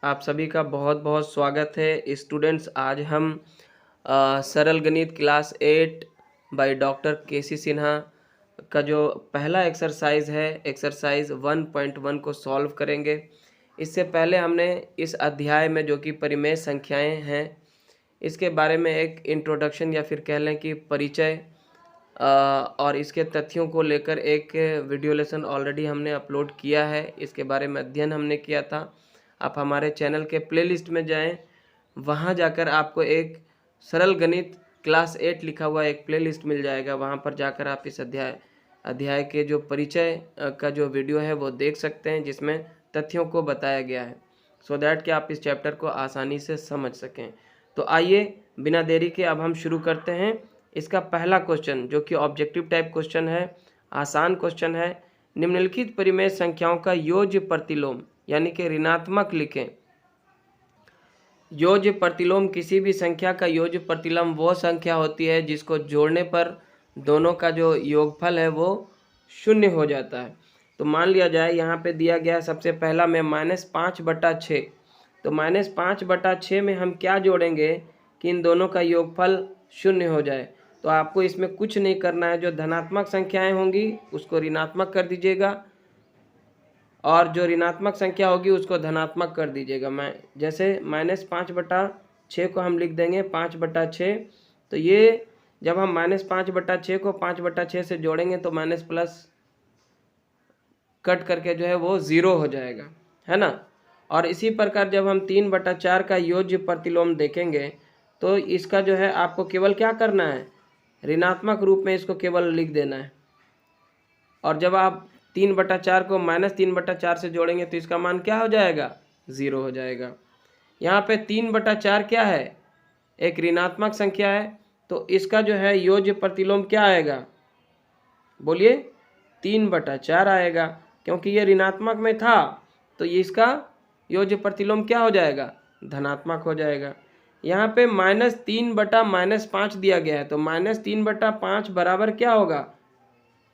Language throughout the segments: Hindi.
आप सभी का बहुत बहुत स्वागत है स्टूडेंट्स। आज हम सरल गणित क्लास 8 बाय डॉक्टर केसी सिन्हा का जो पहला एक्सरसाइज है एक्सरसाइज 1.1 को सॉल्व करेंगे। इससे पहले हमने इस अध्याय में जो कि परिमेय संख्याएं हैं इसके बारे में एक इंट्रोडक्शन या फिर कह लें कि परिचय और इसके तथ्यों को लेकर एक वीडियो लेसन ऑलरेडी हमने अपलोड किया है। इसके बारे में अध्ययन हमने किया था। आप हमारे चैनल के प्लेलिस्ट में जाएं, वहां जाकर आपको एक सरल गणित क्लास 8 लिखा हुआ एक प्लेलिस्ट मिल जाएगा। वहां पर जाकर आप इस अध्याय के जो परिचय का जो वीडियो है वो देख सकते हैं, जिसमें तथ्यों को बताया गया है, सो दैट कि आप इस चैप्टर को आसानी से समझ सकें। तो आइए बिना देरी के अब हम शुरू करते हैं। इसका पहला क्वेश्चन जो कि ऑब्जेक्टिव टाइप क्वेश्चन है, आसान क्वेश्चन है। निम्नलिखित परिमेय संख्याओं का योज्य प्रतिलोम यानी कि ऋणात्मक लिखें। योज्य प्रतिलोम किसी भी संख्या का योज्य प्रतिलोम वो संख्या होती है जिसको जोड़ने पर दोनों का जो योगफल है वो शून्य हो जाता है। तो मान लिया जाए यहाँ पे दिया गया सबसे पहला में -5/6। तो -5/6 में हम क्या जोड़ेंगे कि इन दोनों का योगफल शून्य हो जाए। तो आपको इसमें कुछ नहीं करना है, जो धनात्मक संख्याएं होंगी उसको ऋणात्मक कर दीजिएगा और जो ऋणात्मक संख्या होगी उसको धनात्मक कर दीजिएगा। मैं जैसे -5/6 को हम लिख देंगे 5/6। तो ये जब हम -5/6 को 5/6 से जोड़ेंगे तो माइनस प्लस कट करके जो है वो 0 हो जाएगा, है ना। और इसी प्रकार जब हम 3/4 का योज्य प्रतिलोम देखेंगे तो इसका जो है आपको केवल क्या करना है, ऋणात्मक रूप में इसको केवल लिख देना है। और जब आप 3/4 को -3/4 से जोड़ेंगे तो इसका मान क्या हो जाएगा, 0 हो जाएगा। यहाँ पे 3/4 क्या है, एक ऋणात्मक संख्या है, तो इसका जो है योज्य प्रतिलोम क्या आएगा, बोलिए 3/4 आएगा। क्योंकि ये ऋणात्मक में था तो ये इसका योज्य प्रतिलोम क्या हो जाएगा, धनात्मक हो जाएगा। यहाँ पे -3/-5 दिया गया है, तो -3/5 बराबर क्या होगा,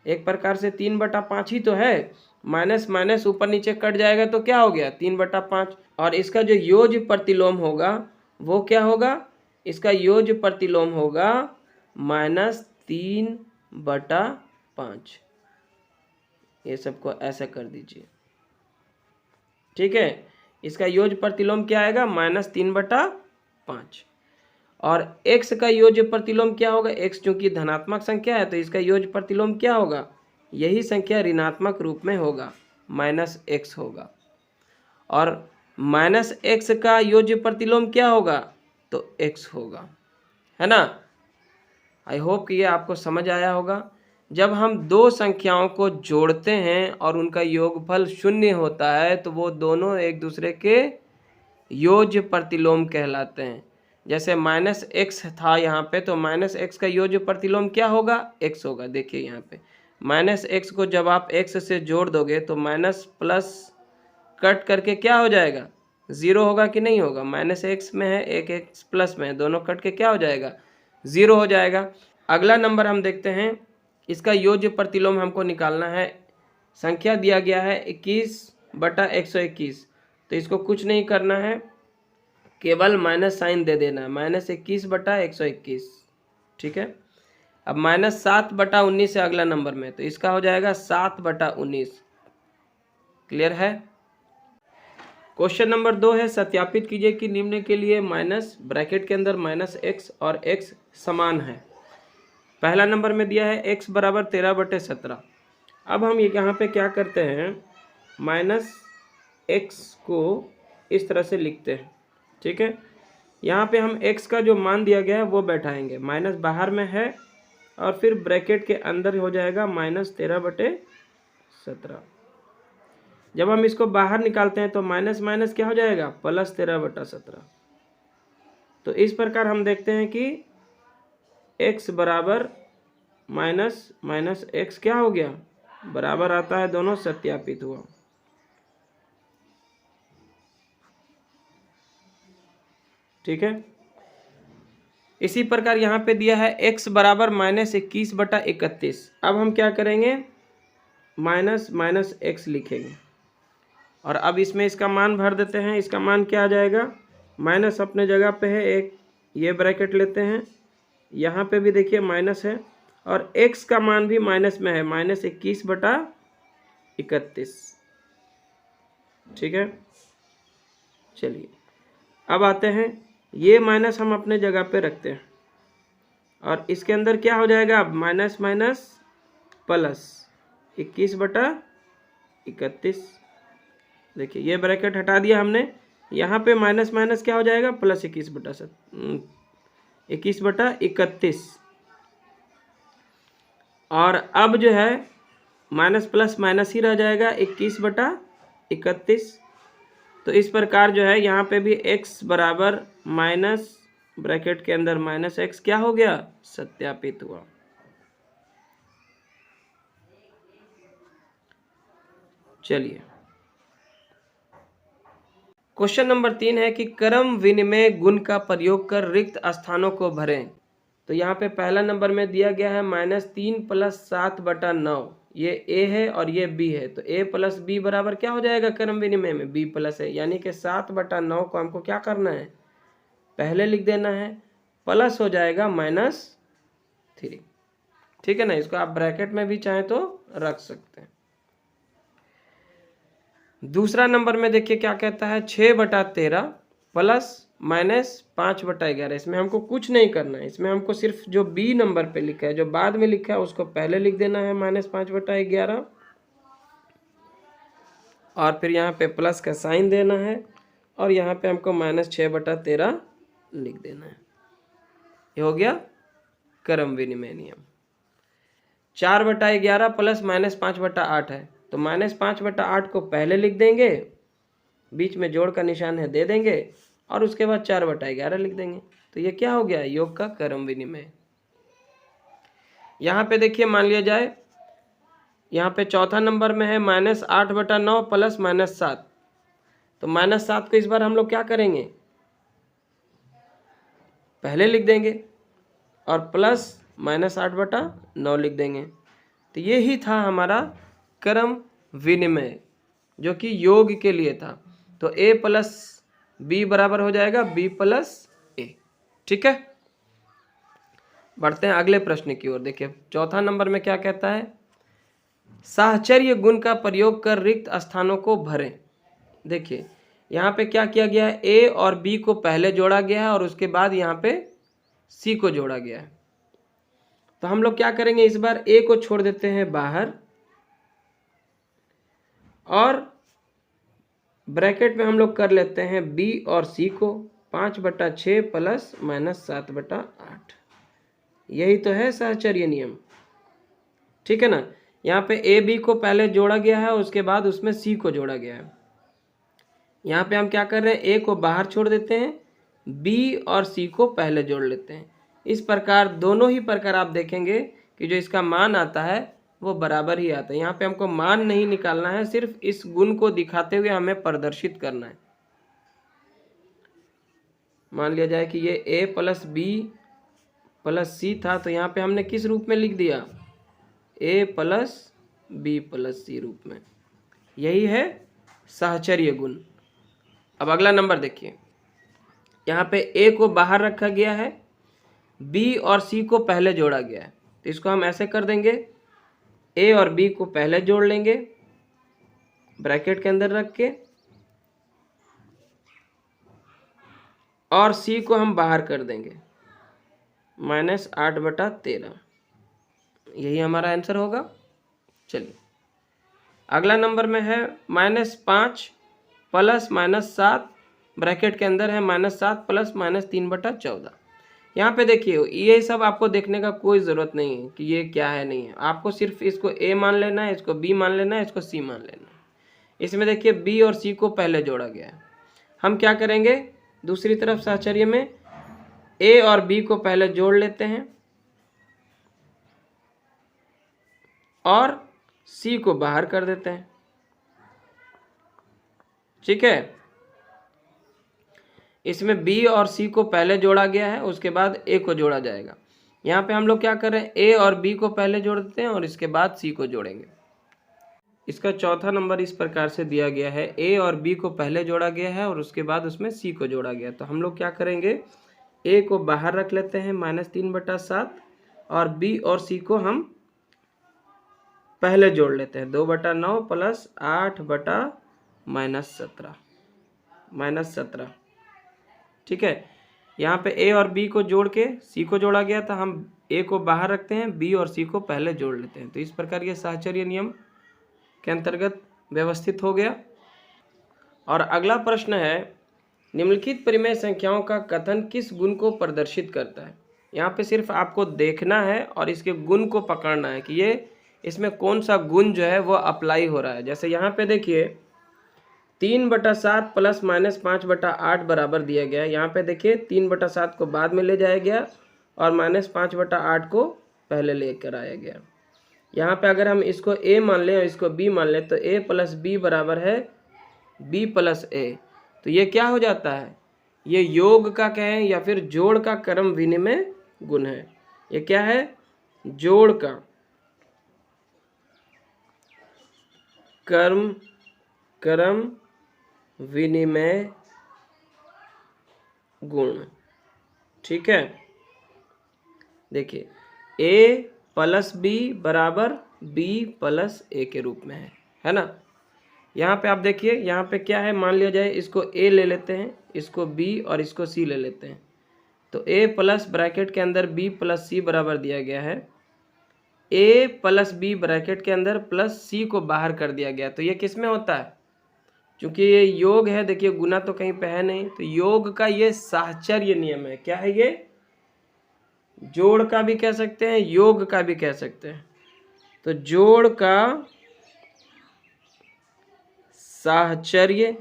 एक प्रकार से 3/5 ही तो है। माइनस माइनस ऊपर नीचे कट जाएगा तो क्या हो गया, 3/5। और इसका जो योज्य प्रतिलोम होगा वो क्या होगा, इसका योज्य प्रतिलोम होगा -3/5। ये सबको ऐसा कर दीजिए, ठीक है। इसका योज्य प्रतिलोम क्या आएगा, -3/5। और x का योज्य प्रतिलोम क्या होगा, x चूंकि धनात्मक संख्या है तो इसका योज्य प्रतिलोम क्या होगा, यही संख्या ऋणात्मक रूप में होगा, -x होगा। और -x का योज्य प्रतिलोम क्या होगा, तो x होगा, है ना। आई होप कि ये आपको समझ आया होगा। जब हम दो संख्याओं को जोड़ते हैं और उनका योगफल शून्य होता है तो वो दोनों एक दूसरे के योज्य प्रतिलोम कहलाते हैं। जैसे -x था यहाँ पे, तो -x का योज्य प्रतिलोम क्या होगा, x होगा। देखिए यहाँ पे -x को जब आप x से जोड़ दोगे तो माइनस प्लस कट करके क्या हो जाएगा, 0 होगा कि नहीं होगा। -x में है, एक x प्लस में है, दोनों कट के क्या हो जाएगा, 0 हो जाएगा। अगला नंबर हम देखते हैं, इसका योज्य प्रतिलोम हमको निकालना है। संख्या दिया गया है 21/121, तो इसको कुछ नहीं करना है, केवल माइनस साइन दे देना है, -21/121, ठीक है। अब -7/19 है अगला नंबर में, तो इसका हो जाएगा 7/19। क्लियर है। क्वेश्चन नंबर 2 है, सत्यापित कीजिए कि निम्न के लिए माइनस ब्रैकेट के अंदर -x और x समान है। पहला नंबर में दिया है x बराबर 13/17। अब हम ये यहाँ पे क्या करते हैं, -x को इस तरह से लिखते हैं, ठीक है। यहाँ पे हम x का जो मान दिया गया है वो बैठाएंगे, माइनस बाहर में है और फिर ब्रैकेट के अंदर हो जाएगा -13/17। जब हम इसको बाहर निकालते हैं तो माइनस माइनस क्या हो जाएगा, +13/17। तो इस प्रकार हम देखते हैं कि x बराबर माइनस माइनस x क्या हो गया, बराबर आता है, दोनों सत्यापित हुआ। ठीक है। इसी प्रकार यहाँ पे दिया है x बराबर -21/31। अब हम क्या करेंगे, माइनस माइनस x लिखेंगे, और अब इसमें इसका मान भर देते हैं। इसका मान क्या आ जाएगा, माइनस अपने जगह पे है, एक ये ब्रैकेट लेते हैं, यहाँ पे भी देखिए माइनस है, और x का मान भी माइनस में है, -21/31। ठीक है, चलिए अब आते हैं, ये माइनस हम अपने जगह पे रखते हैं और इसके अंदर क्या हो जाएगा, अब माइनस माइनस प्लस 21/31। देखिए ये ब्रैकेट हटा दिया हमने, यहाँ पे माइनस माइनस क्या हो जाएगा, प्लस 21/31। और अब जो है माइनस प्लस माइनस ही रह जाएगा, 21/31। तो इस प्रकार जो है यहाँ पे भी x बराबर माइनस ब्रैकेट के अंदर माइनस x क्या हो गया, सत्यापित हुआ। चलिए क्वेश्चन नंबर 3 है कि क्रम विनिमय गुण का प्रयोग कर रिक्त स्थानों को भरें। तो यहाँ पे पहला नंबर में दिया गया है -3 + 7/9, ये a है और ये b है। तो a + b बराबर क्या हो जाएगा, क्रम विनिमय में b प्लस है, यानी कि 7/9 को हमको क्या करना है, पहले लिख देना है, प्लस हो जाएगा -3। ठीक है ना, इसको आप ब्रैकेट में भी चाहें तो रख सकते हैं। दूसरा नंबर में देखिए क्या कहता है, 6/13 प्लस -5/11। इसमें हमको कुछ नहीं करना है, इसमें हमको सिर्फ जो बी नंबर पे लिखा है, जो बाद में लिखा है उसको पहले लिख देना है, -5/11, और फिर यहाँ पे प्लस का साइन देना है और यहाँ पे हमको -6/13 लिख देना है। ये हो गया क्रम विनिमय नियम। 4/11 प्लस -5/8 है, तो -5/8 को पहले लिख देंगे, बीच में जोड़ का निशान है दे देंगे, और उसके बाद 4/11 लिख देंगे। तो ये क्या हो गया, योग का क्रम विनिमय। यहाँ पे देखिए मान लिया जाए, यहाँ पे चौथा नंबर में है -8/9 प्लस -7। तो -7 को इस बार हम लोग क्या करेंगे, पहले लिख देंगे और प्लस -8/9 लिख देंगे। तो ये ही था हमारा क्रम विनिमय, जो कि योग के लिए था। तो a + b बराबर हो जाएगा b + a। ठीक है, बढ़ते हैं अगले प्रश्न की ओर। देखिए चौथा नंबर में क्या कहता है, साहचर्य गुण का प्रयोग कर रिक्त स्थानों को भरें। देखिए यहाँ पे क्या किया गया है, a और b को पहले जोड़ा गया है और उसके बाद यहाँ पे c को जोड़ा गया है। तो हम लोग क्या करेंगे, इस बार a को छोड़ देते हैं बाहर, और ब्रैकेट में हम लोग कर लेते हैं b और c को, 5/6 प्लस -7/8। यही तो है साहचर्य नियम। ठीक है ना, यहाँ पे a b को पहले जोड़ा गया है, उसके बाद उसमें c को जोड़ा गया है। यहाँ पे हम क्या कर रहे हैं, a को बाहर छोड़ देते हैं, b और c को पहले जोड़ लेते हैं। इस प्रकार दोनों ही प्रकार आप देखेंगे कि जो इसका मान आता है वो बराबर ही आता है। यहाँ पे हमको मान नहीं निकालना है, सिर्फ इस गुण को दिखाते हुए हमें प्रदर्शित करना है। मान लिया जाए कि ये a + b + c था, तो यहाँ पे हमने किस रूप में लिख दिया, a + b + c रूप में। यही है साहचर्य गुण। अब अगला नंबर देखिए, यहाँ पे a को बाहर रखा गया है, b और c को पहले जोड़ा गया है। तो इसको हम ऐसे कर देंगे, a और b को पहले जोड़ लेंगे ब्रैकेट के अंदर रख के, और c को हम बाहर कर देंगे, -8/13। यही हमारा आंसर होगा। चलिए अगला नंबर में है -5 प्लस -7, ब्रैकेट के अंदर है -7 प्लस -3/14। यहाँ पे देखिए ये सब आपको देखने का कोई ज़रूरत नहीं है कि ये क्या है नहीं है, आपको सिर्फ इसको a मान लेना है, इसको b मान लेना है, इसको c मान लेना है। इसमें देखिए b और c को पहले जोड़ा गया है। हम क्या करेंगे, दूसरी तरफ साहचर्य में a और b को पहले जोड़ लेते हैं और c को बाहर कर देते हैं। ठीक है, इसमें b और c को पहले जोड़ा गया है, उसके बाद a को जोड़ा जाएगा। यहाँ पे हम लोग क्या कर रहे हैं, a और b को पहले जोड़ देते हैं और इसके बाद c को जोड़ेंगे। इसका चौथा नंबर इस प्रकार से दिया गया है, ए और बी को पहले जोड़ा गया है और उसके बाद उसमें सी को जोड़ा गया। तो हम लोग क्या करेंगे, ए को बाहर रख लेते हैं -3/7 और बी और सी को हम पहले जोड़ लेते हैं 2/9 प्लस 8/-17 ठीक है। यहाँ पे ए और बी को जोड़ के सी को जोड़ा गया था, हम ए को बाहर रखते हैं, बी और सी को पहले जोड़ लेते हैं। तो इस प्रकार ये साहचर्य नियम के अंतर्गत व्यवस्थित हो गया। और अगला प्रश्न है, निम्नलिखित परिमेय संख्याओं का कथन किस गुण को प्रदर्शित करता है। यहाँ पे सिर्फ आपको देखना है और इसके गुण को पकड़ना है कि ये इसमें कौन सा गुण जो है वो अप्लाई हो रहा है। जैसे यहाँ पे देखिए 3/7 प्लस -5/8 बराबर दिया गया है। यहाँ पे देखिए 3/7 को बाद में ले जाया गया और -5/8 को पहले लेकर आया गया। यहाँ पे अगर हम इसको a मान लें और इसको b मान लें तो a प्लस b बराबर है b प्लस a। तो ये क्या हो जाता है, ये योग का कहें या फिर जोड़ का क्रम विनिमय गुण है। ये क्या है, जोड़ का क्रम विनिमय गुण। ठीक है, देखिए a प्लस बी बराबर b प्लस a के रूप में है ना। यहाँ पे आप देखिए, यहाँ पे क्या है, मान लिया जाए इसको a ले लेते हैं, इसको b और इसको c ले लेते हैं। तो a प्लस ब्रैकेट के अंदर b प्लस c बराबर दिया गया है, a प्लस b ब्रैकेट के अंदर प्लस c को बाहर कर दिया गया। तो ये किस में होता है, क्योंकि ये योग है, देखिए गुना तो कहीं पे है नहीं, तो योग का ये साहचर्य नियम है। क्या है ये, जोड़ का भी कह सकते हैं, योग का भी कह सकते हैं। तो जोड़ का साहचर्य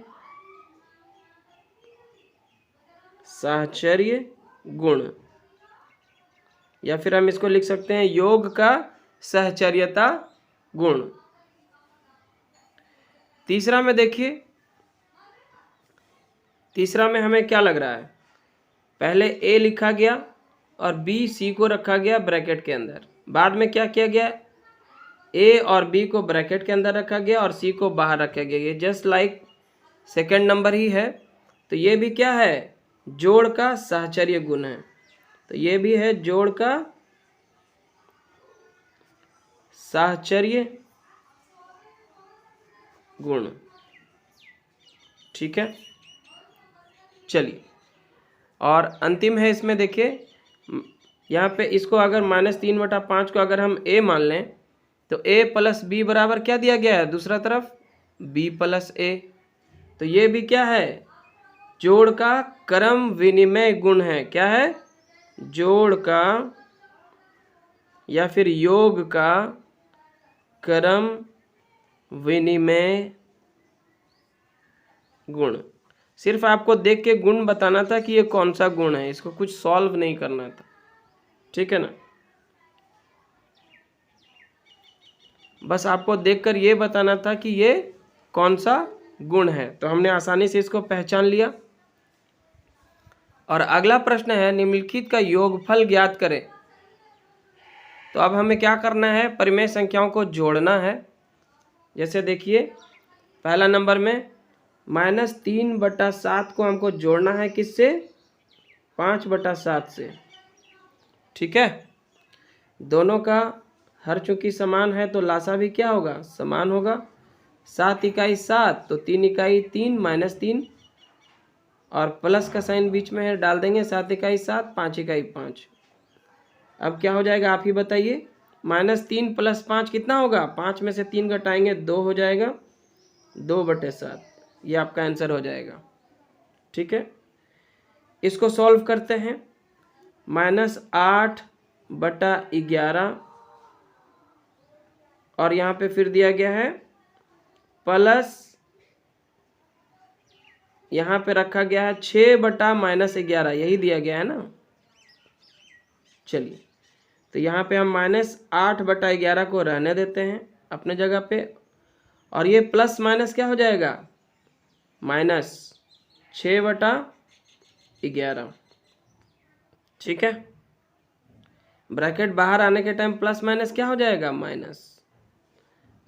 गुण, या फिर हम इसको लिख सकते हैं योग का सहचर्यता गुण। तीसरा में देखिए, तीसरा में हमें क्या लग रहा है, पहले a लिखा गया और b c को रखा गया ब्रैकेट के अंदर, बाद में क्या किया गया, a और b को ब्रैकेट के अंदर रखा गया और c को बाहर रखा गया। ये जस्ट लाइक सेकंड नंबर ही है। तो ये भी क्या है, जोड़ का साहचर्य गुण है। तो ये भी है जोड़ का साहचर्य गुण। ठीक है, चलिए और अंतिम है इसमें, देखिए यहाँ पे इसको अगर -3/5 को अगर हम a मान लें तो a प्लस b बराबर क्या दिया गया है, दूसरा तरफ b प्लस a। तो ये भी क्या है, जोड़ का क्रम विनिमय गुण है। क्या है, जोड़ का या फिर योग का क्रम विनिमय गुण। सिर्फ आपको देख के गुण बताना था कि ये कौन सा गुण है, इसको कुछ सॉल्व नहीं करना था। ठीक है ना, बस आपको देखकर ये बताना था कि ये कौन सा गुण है। तो हमने आसानी से इसको पहचान लिया। और अगला प्रश्न है, निम्नलिखित का योगफल ज्ञात करें। तो अब हमें क्या करना है, परिमेय संख्याओं को जोड़ना है। जैसे देखिए पहला नंबर में -3/7 को हमको जोड़ना है किससे, 5/7 से। ठीक है, दोनों का हर चूंकि समान है तो लासा भी क्या होगा, समान होगा। 7 इकाई 7 तो 3 इकाई 3 -3 और प्लस का साइन बीच में है, डाल देंगे 7 इकाई 7 5 इकाई 5। अब क्या हो जाएगा आप ही बताइए, -3 + 5 कितना होगा, 5 में से 3 घटाएंगे 2 हो जाएगा, 2/7। ये आपका आंसर हो जाएगा। ठीक है, इसको सॉल्व करते हैं। -8/11 और यहाँ पे फिर दिया गया है प्लस, यहाँ पे रखा गया है 6/-11, यही दिया गया है ना। चलिए, तो यहाँ पे हम -8/11 को रहने देते हैं अपने जगह पे, और ये प्लस माइनस क्या हो जाएगा, -6/11। ठीक है, ब्रैकेट बाहर आने के टाइम प्लस माइनस क्या हो जाएगा, माइनस।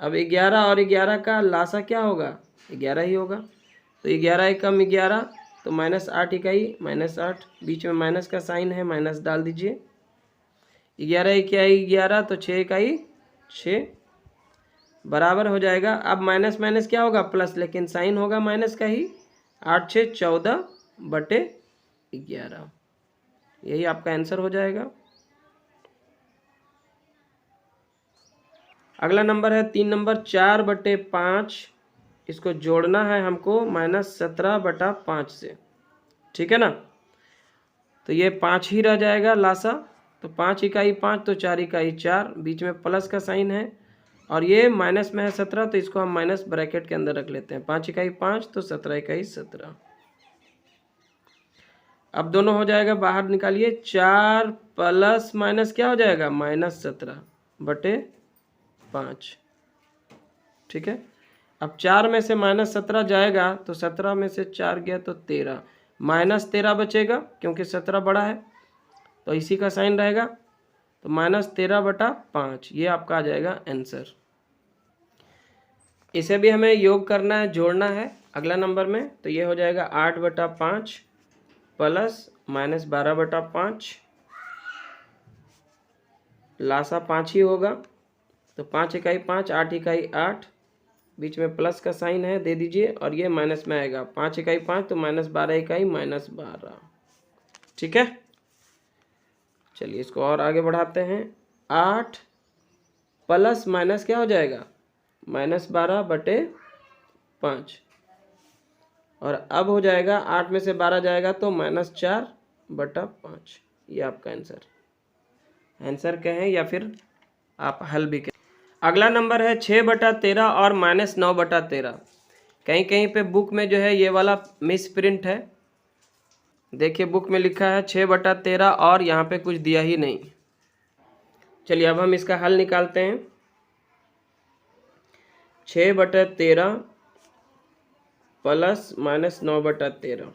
अब 11 और 11 का लासा क्या होगा, 11 ही होगा। तो 11 एकम 11, तो -8 इकाई, -8, बीच में माइनस का साइन है, माइनस डाल दीजिए। 11 इकाई 11, तो 6 इकाई 6, बराबर हो जाएगा। अब माइनस माइनस क्या होगा, प्लस, लेकिन साइन होगा माइनस का ही। 8 6 14 बटे 11, यही आपका आंसर हो जाएगा। अगला नंबर है 3 नंबर, 4 बटे 5, इसको जोड़ना है हमको -17 बटा 5 से, ठीक है ना। तो ये 5 ही रह जाएगा लासा, तो 5 इकाई 5, तो 4 इकाई 4, बीच में प्लस का साइन है, और ये माइनस में है 17, तो इसको हम माइनस ब्रैकेट के अंदर रख लेते हैं। 5 इकाई 5, तो 17 इकाई 17। अब दोनों हो जाएगा, बाहर निकालिए। 4 प्लस माइनस क्या हो जाएगा, -17 बटे 5, ठीक है। अब 4 में से -17 जाएगा, तो 17 में से 4 गया तो 13, -13 बचेगा क्योंकि 17 बड़ा है, तो इसी का साइन रहेगा। तो -13 बटा 5, ये आपका आ जाएगा आंसर। इसे भी हमें योग करना है, जोड़ना है अगला नंबर में। तो ये हो जाएगा 8 बटा 5 प्लस -12 बटा 5, लासा 5 ही होगा। तो 5 इकाई 5, 8 इकाई 8, बीच में प्लस का साइन है, दे दीजिए, और ये माइनस में आएगा। 5 इकाई 5, तो -12 इकाई -12, ठीक है। चलिए इसको और आगे बढ़ाते हैं। 8 प्लस माइनस क्या हो जाएगा, -12 बटे 5, और अब हो जाएगा 8 में से 12 जाएगा तो -4 बटा 5, ये आपका आंसर कहें या फिर आप हल भी कहें। अगला नंबर है 6 बटा 13 और -9 बटा 13। कहीं कहीं पे बुक में जो है ये वाला मिस प्रिंट है, देखिए बुक में लिखा है 6 बटा 13 और यहाँ पे कुछ दिया ही नहीं। चलिए अब हम इसका हल निकालते हैं। 6 बटा 13 प्लस -9 बटा 13,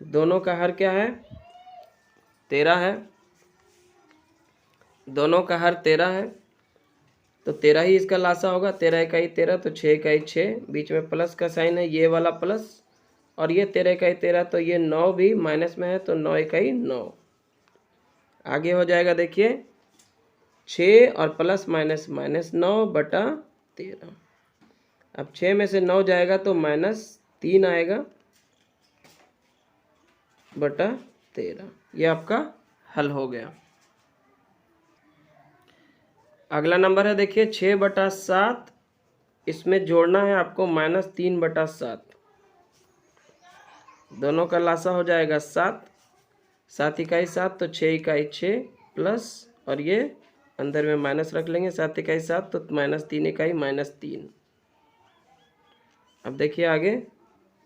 दोनों का हर क्या है, 13 है, दोनों का हर 13 है, तो 13 ही इसका लासा होगा। 13 इकाई 13, तो 6 इकाई 6, बीच में प्लस का साइन है, ये वाला प्लस, और ये 13 इकाई 13, तो ये 9 भी माइनस में है, तो 9 इकाई 9। आगे हो जाएगा, देखिए 6 और प्लस माइनस -9 बटा 13। अब 6 में से 9 जाएगा तो -3 आएगा बटा 13, ये आपका हल हो गया। अगला नंबर है, देखिए 6 बटा 7, इसमें जोड़ना है आपको -3 बटा 7, दोनों का लासा हो जाएगा 7, 7 इकाई 7, तो 6 इकाई 6 प्लस, और ये अंदर में माइनस रख लेंगे, 7 इकाई 7, तो -3 इकाई -3। अब देखिए आगे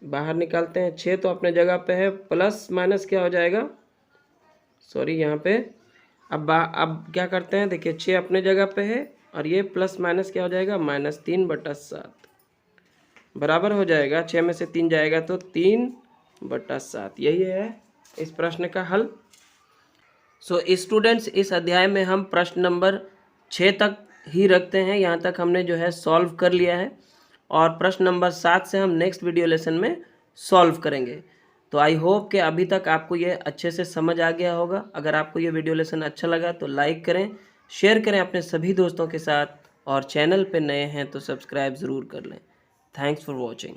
बाहर निकालते हैं। 6 तो अपने जगह पे है, प्लस माइनस क्या हो जाएगा, सॉरी यहाँ पे, अब क्या करते हैं, देखिए 6 अपने जगह पे है, और ये प्लस माइनस क्या हो जाएगा, -3 बटा 7, बराबर हो जाएगा। 6 में से 3 जाएगा तो 3 बटा 7, यही है इस प्रश्न का हल। सो स्टूडेंट्स, इस अध्याय में हम प्रश्न नंबर 6 तक ही रखते हैं, यहाँ तक हमने जो है सॉल्व कर लिया है, और प्रश्न नंबर 7 से हम नेक्स्ट वीडियो लेसन में सॉल्व करेंगे। तो आई होप कि अभी तक आपको ये अच्छे से समझ आ गया होगा। अगर आपको ये वीडियो लेसन अच्छा लगा तो लाइक करें, शेयर करें अपने सभी दोस्तों के साथ, और चैनल पे नए हैं तो सब्सक्राइब ज़रूर कर लें। Thanks for watching.